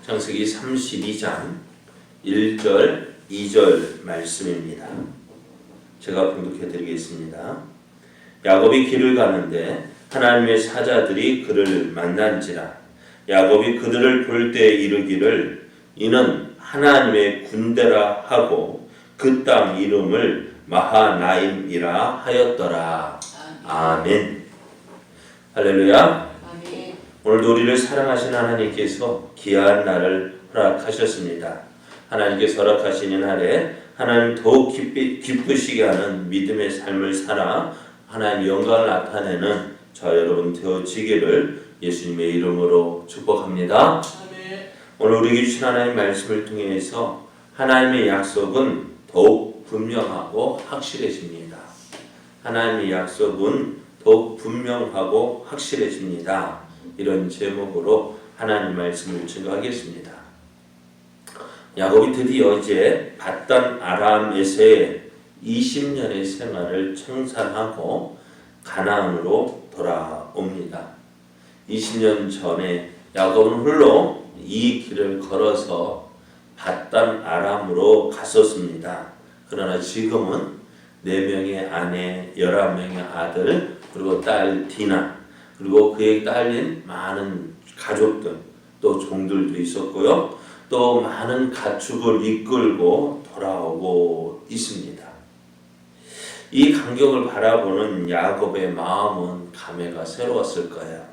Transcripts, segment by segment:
창세기 32장 1절, 2절 말씀입니다. 제가 봉독해 드리겠습니다. 야곱이 길을 가는데 하나님의 사자들이 그를 만난지라. 야곱이 그들을 볼 때 이르기를 이는 하나님의 군대라 하고 그 땅 이름을 마하나임이라 하였더라. 아멘. 할렐루야. 오늘도 우리를 사랑하신 하나님께서 귀한 날을 허락하셨습니다. 하나님께서 허락하시는 날에 하나님 더욱 기쁘시게 하는 믿음의 삶을 살아 하나님의 영광을 나타내는 저와 여러분 되어지기를 예수님의 이름으로 축복합니다. 오늘 우리에게 주신 하나님의 말씀을 통해서 하나님의 약속은 더욱 분명하고 확실해집니다. 하나님의 약속은 더욱 분명하고 확실해집니다. 이런 제목으로 하나님 말씀을 증거하겠습니다. 야곱이 드디어 이제 밧단 아람에서의 20년의 생활을 청산하고 가나안으로 돌아옵니다. 20년 전에 야곱은 홀로 이 길을 걸어서 밧단 아람으로 갔었습니다. 그러나 지금은 4명의 아내, 11명의 아들, 그리고 딸 디나, 그리고 그에 딸린 많은 가족들, 또 종들도 있었고요. 또 많은 가축을 이끌고 돌아오고 있습니다. 이 광경을 바라보는 야곱의 마음은 감회가 새로웠을 거예요.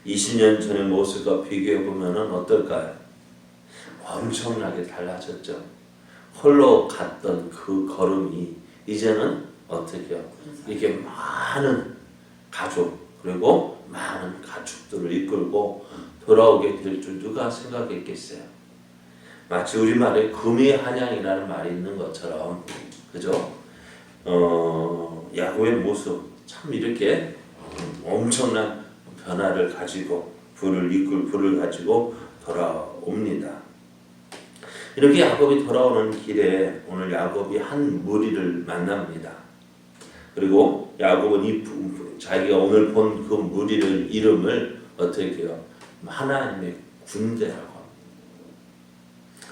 20년 전의 모습과 비교해 보면 어떨까요? 엄청나게 달라졌죠. 홀로 갔던 그 걸음이 이제는 어떻게요? 이렇게 많은 가족 그리고 많은 가축들을 이끌고 돌아오게 될 줄 누가 생각했겠어요? 마치 우리말에 금이 한양이라는 말이 있는 것처럼, 그죠? 야곱의 모습 참 이렇게 엄청난 변화를 가지고 불을 가지고 돌아옵니다. 이렇게 야곱이 돌아오는 길에 오늘 야곱이 한 무리를 만납니다. 그리고 야곱은 자기가 오늘 본 그 무리를 이름을 어떻게 해요? 하나님의 군대라고 합니다.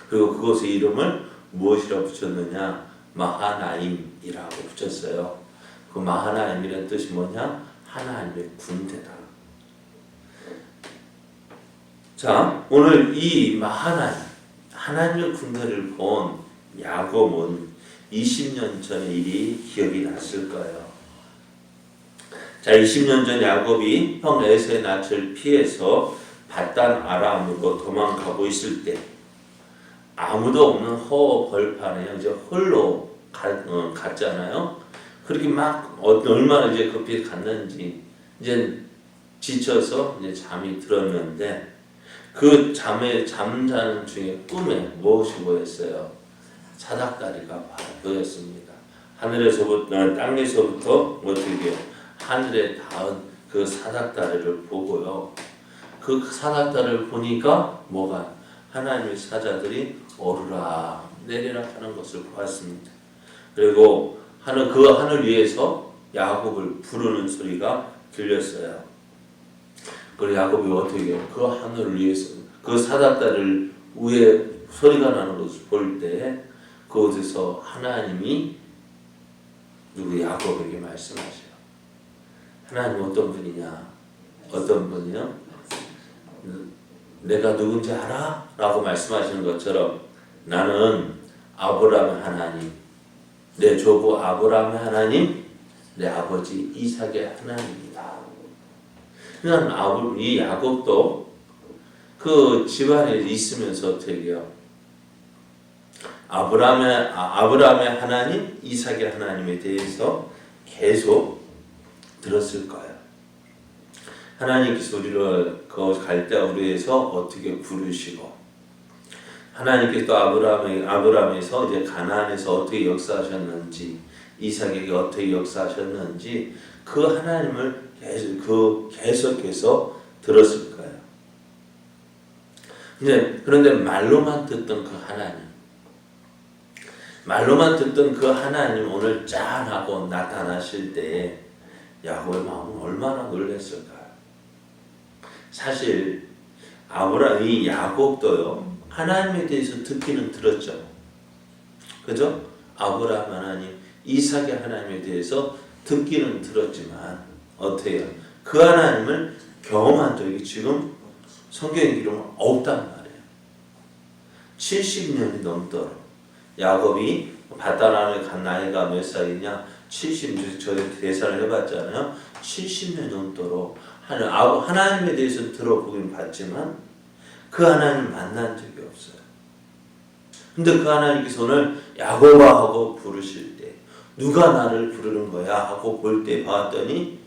그리고 그것의 이름을 무엇이라고 붙였느냐? 마하나임이라고 붙였어요. 그 마하나임이라는 뜻이 뭐냐? 하나님의 군대다. 자, 오늘 이 마하나임, 하나님의 군대를 본 야곱은 20년 전의 일이 기억이 났을 거예요. 자, 20년 전 야곱이 형 에서의 낯을 피해서 밧단 아람으로 도망가고 있을 때 아무도 없는 허 벌판에 이제 홀로 갔잖아요. 그렇게 막 얼마나 이제 급히 갔는지 이제 지쳐서 이제 잠이 들었는데 그 잠자는 중에 꿈에 무엇이 보였어요? 사닥다리가 보였습니다. 하늘에서부터 땅에서부터 어떻게 하늘에 닿은 그 사닥다리를 보고요. 그 사닥다리를 보니까 뭐가 하나님의 사자들이 오르라 내리라 하는 것을 보았습니다. 그리고 그 하늘 위에서 야곱을 부르는 소리가 들렸어요. 그리고 야곱이 어떻게 해요? 그 하늘 위에서 그 사닥다리를 위에 소리가 나는 것을 볼 때 그곳에서 하나님이 누구 야곱에게 말씀하셔요. 하나님 어떤 분이냐? 어떤 분이요? 내가 누군지 알아? 라고 말씀하시는 것처럼 나는 아브라함의 하나님, 내 조부 아브라함의 하나님, 내 아버지 이삭의 하나님이다. 그러니까 이 야곱도 그 집안에 있으면서 어떻게 해요? 아브라함의 하나님, 이삭의 하나님에 대해서 계속 들었을 거예요. 하나님께서 우리를 그 갈대아우르 에서 어떻게 부르시고 하나님께서 또 아브라함에서 이제 가나안에서 어떻게 역사하셨는지 이삭에게 어떻게 역사하셨는지 그 하나님을 계속해서 들었을 거예요. 그런데 말로만 듣던 그 하나님 오늘 짠하고 나타나실 때에 야곱의 마음은 얼마나 놀랐을까요? 사실 이 야곱도요 하나님에 대해서 듣기는 들었죠. 그죠? 아브라함 하나님, 이삭의 하나님에 대해서 듣기는 들었지만 어때요? 그 하나님을 경험한 적이 지금 성경에 기록은 없단 말이에요. 70년이 넘도록 야곱이 바다나에 간 나이가 몇 살이냐? 70년, 저희 계산을 해봤잖아요. 70년 넘도록 하나님에 대해서 들어보긴 봤지만 그 하나님을 만난 적이 없어요. 근데 그 하나님께서 오늘 야곱아 하고 부르실 때 누가 나를 부르는 거야 하고 볼 때 봤더니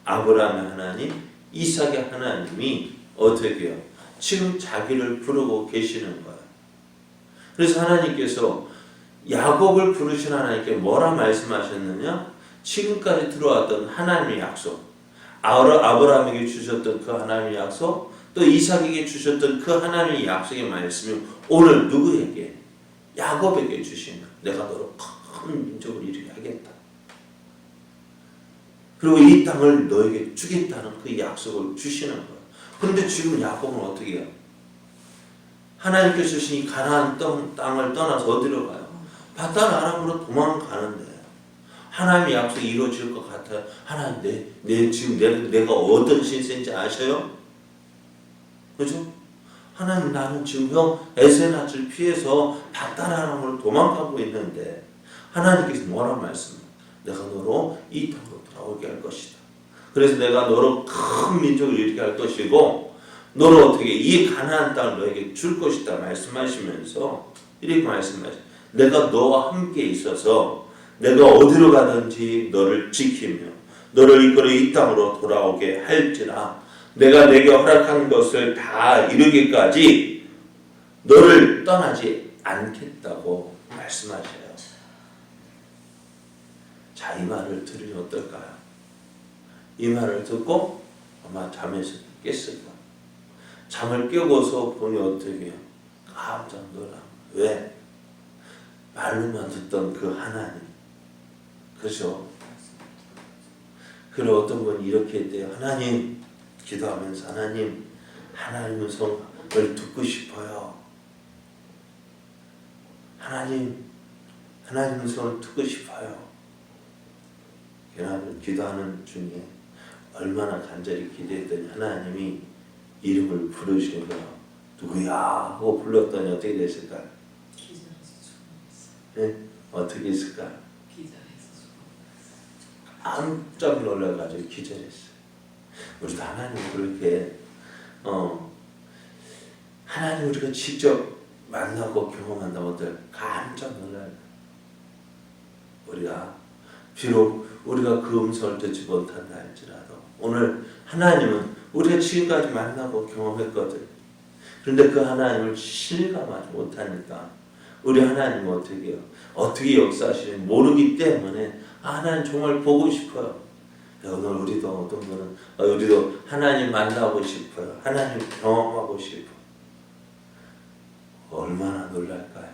아브라함의 하나님, 이삭의 하나님이 어떻게 해요? 지금 자기를 부르고 계시는 거예요. 그래서 하나님께서 야곱을 부르신 하나님께 뭐라 말씀하셨느냐? 지금까지 들어왔던 하나님의 약속, 아브라함에게 주셨던 그 하나님의 약속, 또 이삭에게 주셨던 그 하나님의 약속의 말씀이 오늘 누구에게? 야곱에게 주시는, 내가 너로 큰 민족을 이루게 하겠다. 그리고 이 땅을 너에게 주겠다는 그 약속을 주시는 거예요. 그런데 지금 야곱은 어떻게 해요? 하나님께서 주신 이 가나안 땅을 떠나서 어디로 가요? 바단 아람으로 도망가는데 하나님의 약속이 이루어질 것 같아요. 하나님, 지금 내가 어떤 신세인지 아셔요? 그죠? 하나님, 나는 지금 형 에세낫을 피해서 바단 아람으로 도망가고 있는데 하나님께서 뭐라 말씀해요? 내가 너로 이 땅으로 돌아오게 할 것이다. 그래서 내가 너로 큰 민족을 일으키게 할 것이고 너를 어떻게 이 가나안 땅을 너에게 줄 것이다 말씀하시면서 이렇게 말씀하셔요. 내가 너와 함께 있어서 내가 어디로 가든지 너를 지키며 너를 이끌어 이 땅으로 돌아오게 할지라 내가 내게 허락한 것을 다 이루기까지 너를 떠나지 않겠다고 말씀하셔요. 자, 이 말을 들으니 어떨까요? 이 말을 듣고 아마 잠에서 깼을 거예요. 잠을 깨고서 보니 어떻게 해요? 깜짝 놀라. 왜? 말로만 듣던 그 하나님. 그죠? 그리고 어떤 분이 이렇게 했대요. 하나님, 기도하면서 하나님의 성을 듣고 싶어요. 하나님의 성을 듣고 싶어요. 기도하는 중에 얼마나 간절히 기도했더니 하나님이 이름을 부르시는 거예요. 누구야? 하고 불렀더니 어떻게 됐을까요? 네? 어떻게 했을까요? 깜짝 놀라가지고 기절했어요. 우리도 하나님 그렇게 하나님 우리가 직접 만나고 경험한다면 깜짝 놀라요. 비록 우리가 그 음성을 듣지 못한다 할지라도 오늘 하나님은 우리가 지금까지 만나고 경험했거든. 그런데 그 하나님을 실감하지 못하니까 우리 하나님은 어떻게 해요? 어떻게 역사하시는지 모르기 때문에 하나님 정말 보고 싶어요. 오늘 우리도 어떤 분은 우리도 하나님 만나고 싶어요. 하나님 경험하고 싶어요. 얼마나 놀랄까요?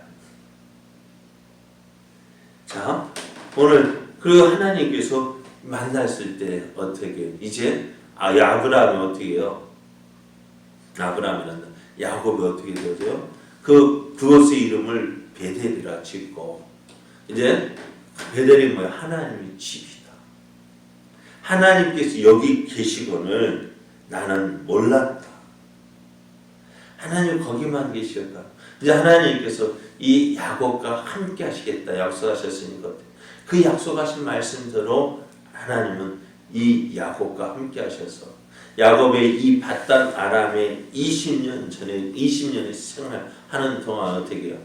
자, 오늘 그 하나님께서 만났을 때 어떻게 이제 아브라함이 어떻게 해요? 아브라함이란다. 야곱이 어떻게 되죠? 그것의 이름을 베델이라 짓고 이제 베델이 뭐야? 하나님의 집이다. 하나님께서 여기 계시거늘 나는 몰랐다. 하나님 거기만 계실까? 이제 하나님께서 이 야곱과 함께 하시겠다 약속하셨으니까 그 약속하신 말씀대로 하나님은 이 야곱과 함께 하셔서 야곱의 이 바단 아람의 20년의 생활하는 동안 어떻게 해요?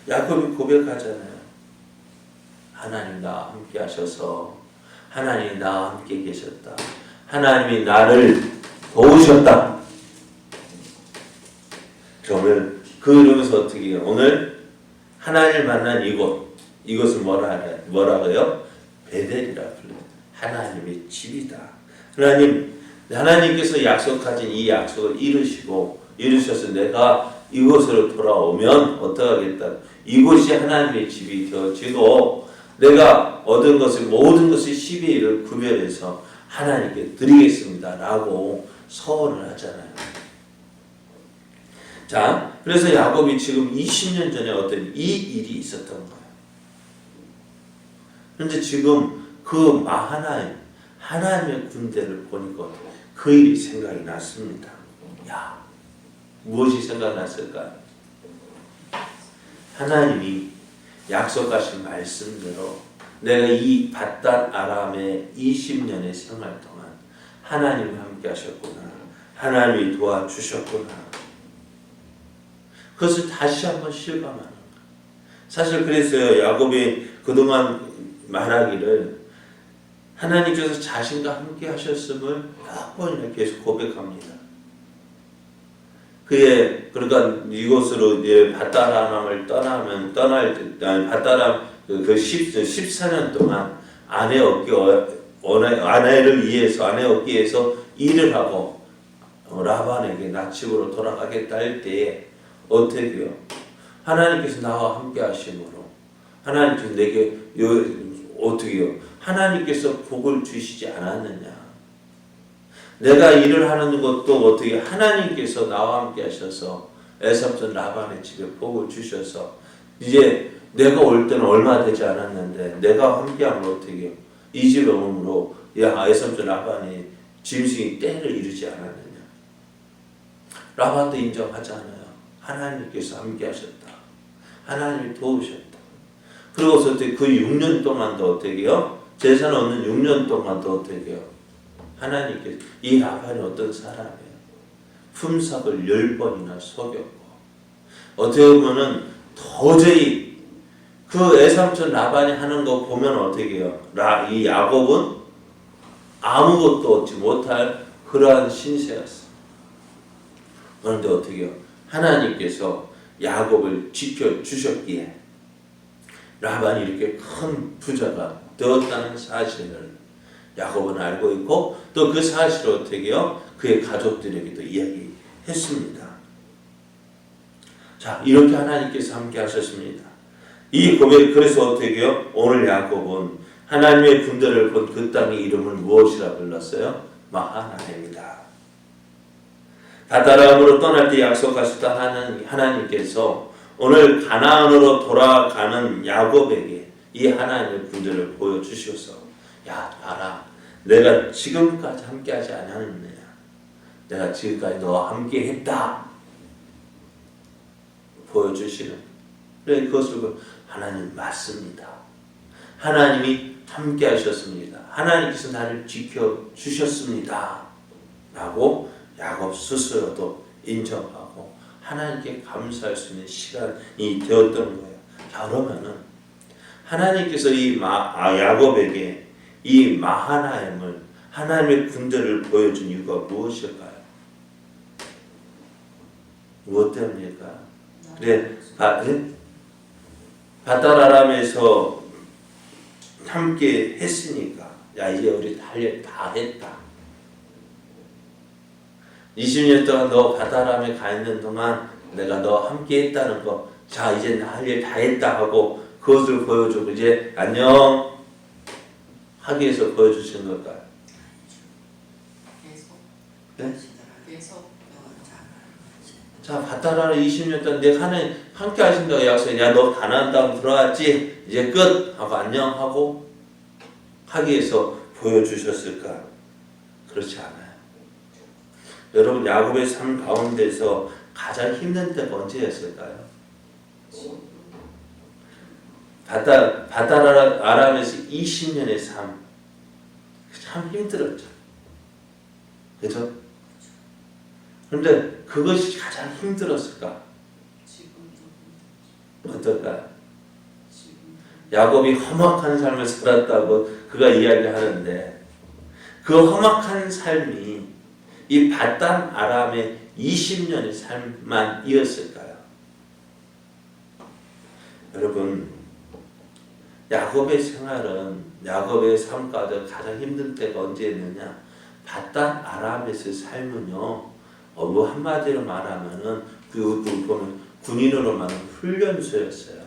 야곱이 고백하잖아요. 하나님 나와 함께 하셔서 하나님이 나와 함께 계셨다. 하나님이 나를 도우셨다. 오늘 그러면서 어떻게 해요? 오늘 하나님을 만난 이것을 뭐라고요? 베델이라 불러요. 하나님의 집이다. 하나님께서 약속하신 이 약속을 이루셔서 내가 이곳으로 돌아오면 어떡하겠다. 이곳이 하나님의 집이 되어지고 내가 얻은 것을 모든 것의 12일을 구별해서 하나님께 드리겠습니다 라고 서원을 하잖아요. 자, 그래서 야곱이 지금 20년 전에 어떤 이 일이 있었던 거예요. 그런데 지금 그 마하나임, 하나님의 군대를 보니까 그 일이 생각이 났습니다. 야, 무엇이 생각났을까요? 하나님이 약속하신 말씀대로 내가 이 밧단 아람의 20년의 생활 동안 하나님이 함께 하셨구나. 하나님이 도와주셨구나. 그것을 다시 한번 실감하는 거예요. 사실 그래서요, 야곱이 그동안 말하기를 하나님께서 자신과 함께 하셨음을 몇 번이나 계속 고백합니다. 그의 그러니까 이곳으로 이제 밧단 아람을 떠날 때 밧단 그 14년 동안 아내 얻기 위해서 일을 하고 라반에게 나집으로 돌아가겠다 할 때에 어떻게 해요? 하나님께서 나와 함께 하심으로 하나님께서 내게 어떻게 해요? 하나님께서 복을 주시지 않았느냐? 내가 일을 하는 것도 어떻게 하나님께서 나와 함께 하셔서 에삽전 라반의 집에 복을 주셔서 이제 내가 올 때는 얼마 되지 않았는데 내가 함께하면 어떻게 해요? 이 집에 오므로 에삽전 라반이 짐승이 때를 이루지 않았느냐? 라반도 인정하지 않아요. 하나님께서 함께 하셨다. 하나님이 도우셨다. 그리고서 그 6년 동안도 어떻게 해요? 재산 없는 6년 동안도 어떻게 해요? 하나님께서 이 라반이 어떤 사람이에요? 품삯을 10번이나 속였고 어떻게 보면은 도저히 그 애삼촌 라반이 하는 거 보면 어떻게 해요? 이 야곱은 아무것도 얻지 못할 그러한 신세였어. 그런데 어떻게 해요? 하나님께서 야곱을 지켜주셨기에 라반이 이렇게 큰 부자가 되었다는 사실을 야곱은 알고 있고 또 그 사실을 어떻게 해요? 그의 가족들에게도 이야기했습니다. 자, 이렇게 하나님께서 함께 하셨습니다. 이 고백 그래서 어떻게 해요? 오늘 야곱은 하나님의 군대를 본 그 땅의 이름을 무엇이라 불렀어요? 마하나임이다. 밧단아람으로 떠날 때 약속하셨던 하나님께서 오늘 가나안으로 돌아가는 야곱에게 이 하나님의 군대를 보여주셔서 야, 봐라. 내가 지금까지 함께하지 않았느냐. 내가 지금까지 너와 함께했다. 보여주시는. 그래, 그것을 하나님 맞습니다. 하나님이 함께하셨습니다. 하나님께서 나를 지켜주셨습니다. 라고 야곱 스스로도 인정하고 하나님께 감사할 수 있는 시간이 되었던 거예요. 자, 그러면은 하나님께서 야곱에게 이 마하나임을 하나님의 군대를 보여준 이유가 무엇일까요? 무엇 때문일까요? 그래, 밧단 아람에서 함께 했으니까 야, 이제 우리 할 일 다 했다. 20년 동안 너 밧단 아람에 가 있는 동안 내가 너와 함께 했다는 거, 자, 이제 나 할 일 다 했다 하고 그것을 보여주고 이제 안녕 하기 위해서 보여주신 걸까요? 네? 자, 밧단 아람 20년 동안 내가 하나님 함께 하신다고 약속해. 야, 너 가나안 땅 들어왔지? 이제 끝! 하고 안녕하고 하기 위해서 보여주셨을까? 그렇지 않아요. 여러분, 야곱의 삶 가운데서 가장 힘든 때가 언제였을까요? 밧단 아람에서 20년의 삶, 참 힘들었죠. 그렇죠? 그런데 그것이 가장 힘들었을까? 어떨까요? 야곱이 험악한 삶을 살았다고 그가 이야기하는데 그 험악한 삶이 이 밧단 아람의 20년의 삶만이었을까요? 여러분, 야곱의 생활은 야곱의 삶 가운데 가장 힘든 때가 언제였느냐? 밧단 아람에서의 삶은요, 뭐 한마디로 말하면은 그 보면 군인으로 말하는 훈련소였어요.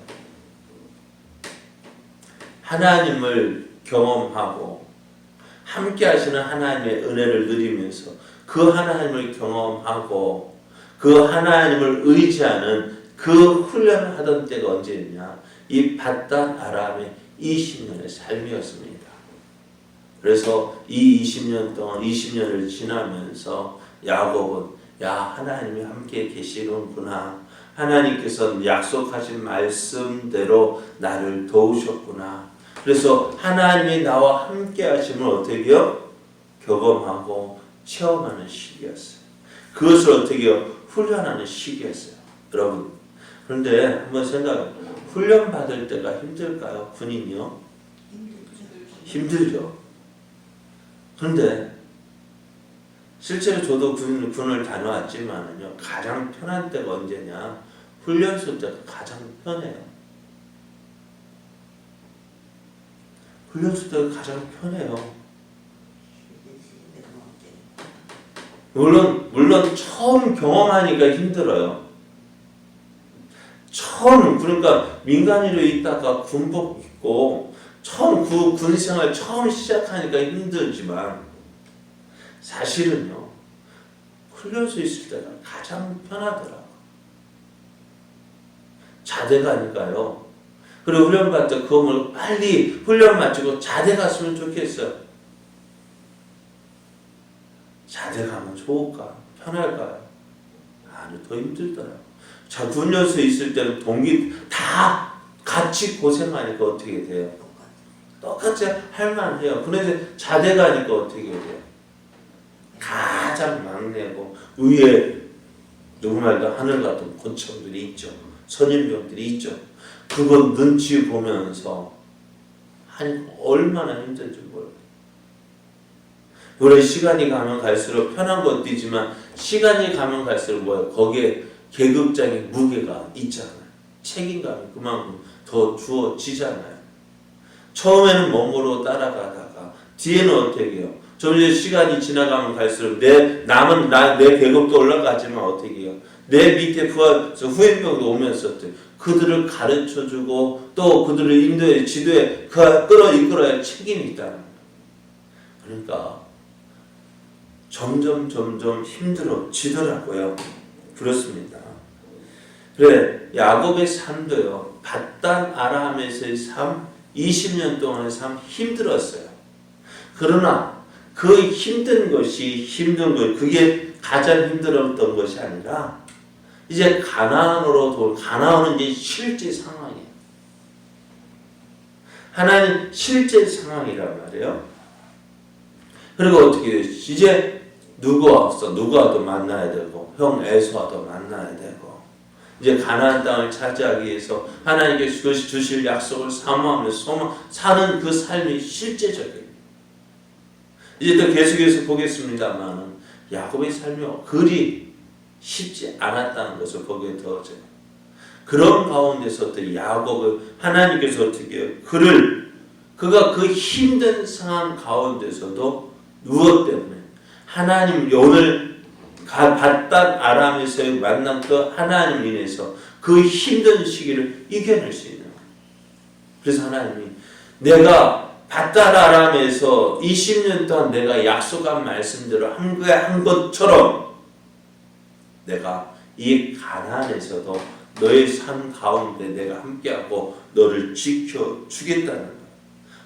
하나님을 경험하고 함께 하시는 하나님의 은혜를 누리면서 그 하나님을 경험하고 그 하나님을 의지하는 그 훈련을 하던 때가 언제였냐? 이 밧단 아람의 20년의 삶이었습니다. 그래서 이 20년 동안 20년을 지나면서 야곱은 야 하나님이 함께 계시는구나. 하나님께서 약속하신 말씀대로 나를 도우셨구나. 그래서 하나님이 나와 함께 하심을 어떻게 해요? 경험하고 체험하는 시기였어요. 그것을 어떻게 해요? 훈련하는 시기였어요. 여러분 그런데 한번 생각해요. 훈련 받을 때가 힘들까요? 군인이요? 힘들죠. 그런데 실제로 저도 군을 다녀왔지만요. 가장 편한 때가 언제냐? 훈련소 때가 가장 편해요. 훈련소 때가 가장 편해요. 물론 처음 경험하니까 힘들어요. 처음 그러니까 민간인으로 있다가 군복 입고 처음 군생활 처음 시작하니까 힘들지만 사실은요 훈련소에 있을 때가 가장 편하더라고요. 자대 가니까요. 그리고 훈련 받을 때 그거 빨리 훈련 마치고 자대 갔으면 좋겠어요. 자대 가면 좋을까? 편할까요? 아니 더 힘들더라고요. 자 훈련소에 있을 때는 동기 다 같이 고생하니까 어떻게 돼요? 똑같이 할만해요. 그런데 자대 가니까 어떻게 돼요? 가장 막내고 위에 누구말까 하늘 같은 권총들이 있죠. 선임병들이 있죠. 그거 눈치 보면서 얼마나 힘든지 몰라요. 물론 시간이 가면 갈수록 편한 것도 있지만 시간이 가면 갈수록 뭐예요? 거기에 계급장의 무게가 있잖아요. 책임감이 그만큼 더 주어지잖아요. 처음에는 몸으로 따라가다가 뒤에는 어떻게 해요? 좀 이제 시간이 지나가면 갈수록 내 계급도 올라가지만 어떻게 해요? 내 밑에 후임병도 오면서 그들을 가르쳐주고 또 그들을 인도에 지도에 이끌어야 책임이 있다는 거예요. 그러니까 점점 힘들어지더라고요. 그렇습니다. 그래 야곱의 삶도요. 밧단 아람에서의 삶 20년 동안의 삶 힘들었어요. 그러나 그 힘든 것이 그게 가장 힘들었던 것이 아니라 이제 가나안은 이제 실제 상황이에요. 하나님 실제 상황이란 말이에요. 그리고 어떻게 돼요? 이제 누구와도 만나야 되고 형 에서와도 만나야 되고 이제 가나안 땅을 차지하기 위해서 하나님께 주실 약속을 사모하면서 사는 그 삶이 실제적이에요. 이제 또 계속해서 보겠습니다만 야곱의 삶이 그리 쉽지 않았다는 것을 보게 되어져요. 그런 가운데서 또 야곱을 하나님께서 어떻게 해요? 그가 그 힘든 상황 가운데서도 무엇 때문에 하나님 오늘 밧단 아람에서의 만난 그 하나님 인해서 그 힘든 시기를 이겨낼 수 있는 거예요. 그래서 하나님이 내가 밧단 아람에서 20년 동안 내가 약속한 말씀대로 한 것처럼 내가 이 가나안에서도 너의 삶 가운데 내가 함께하고 너를 지켜주겠다는 거예요.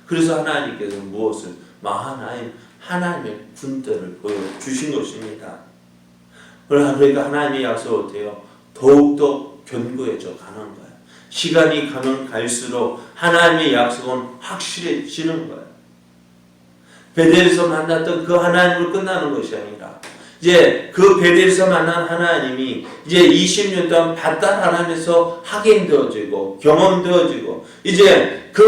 그래서 하나님께서 무엇을? 하나님의 군대를 보여주신 것입니다. 그러니까 하나님의 약속을 어때요? 더욱더 견고해져 가는 거예요. 시간이 가면 갈수록 하나님의 약속은 확실해지는 거예요. 베델에서 만났던 그 하나님을 끝나는 것이 아니라 이제 그 베델에서 만난 하나님이 이제 20년 동안 밧단 아람에서 확인되어지고 경험되어지고 이제 그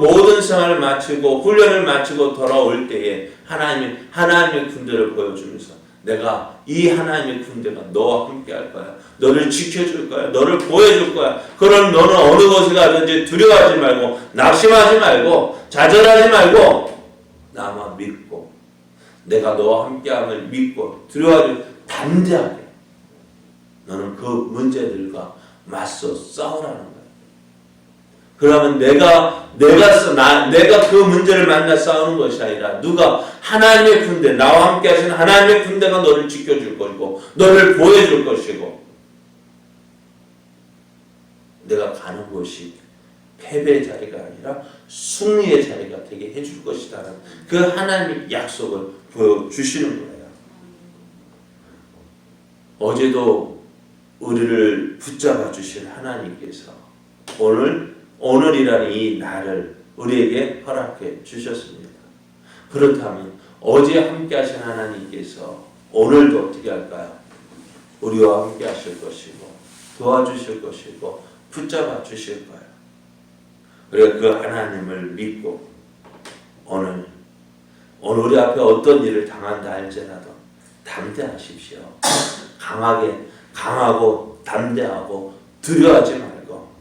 모든 생활을 마치고 훈련을 마치고 돌아올 때에 하나님의 군대를 보여주면서 내가 이 하나님의 군대가 너와 함께 할 거야. 너를 지켜줄 거야. 너를 보여줄 거야. 그럼 너는 어느 곳에 가든지 두려워하지 말고 낙심하지 말고 좌절하지 말고 나만 믿고 내가 너와 함께함을 믿고 두려워하지 담대하게 너는 그 문제들과 맞서 싸우라는 거야. 그러면 내가 그 문제를 만나 싸우는 것이 아니라 누가 하나님의 군대, 나와 함께 하시는 하나님의 군대가 너를 지켜줄 것이고 너를 보여줄 것이고 내가 가는 곳이 패배의 자리가 아니라 승리의 자리가 되게 해줄 것이다라는 그 하나님의 약속을 보여주시는 거예요. 어제도 우리를 붙잡아 주신 하나님께서 오늘이라는 이 날을 우리에게 허락해 주셨습니다. 그렇다면 어제 함께 하신 하나님께서 오늘도 어떻게 할까요? 우리와 함께 하실 것이고 도와주실 것이고 붙잡아 주실 거예요. 그래서 그 하나님을 믿고 오늘 우리 앞에 어떤 일을 당한다 할지라도 담대하십시오. 강하고 담대하고 두려워하지 말고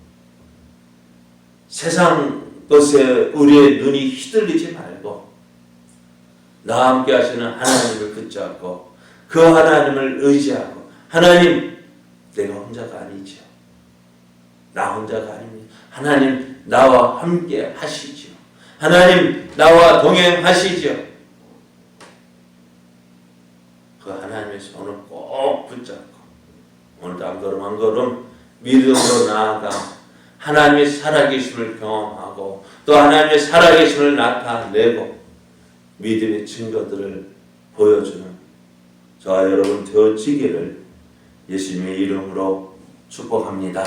세상 것에 우리의 눈이 휘둘리지 말고 나와 함께 하시는 하나님을 붙잡고 그 하나님을 의지하고 하나님 내가 혼자가 아니죠. 나 혼자가 아닙니다. 하나님 나와 함께 하시죠. 하나님 나와 동행하시죠. 그 하나님의 손을 꼭 붙잡고 오늘도 한 걸음 한 걸음 믿음으로 나아가 하나님의 살아계심을 경험하고 또 하나님의 살아계심을 나타내고 믿음의 증거들을 보여주는 저와 여러분 되어지기를 예수님의 이름으로 축복합니다.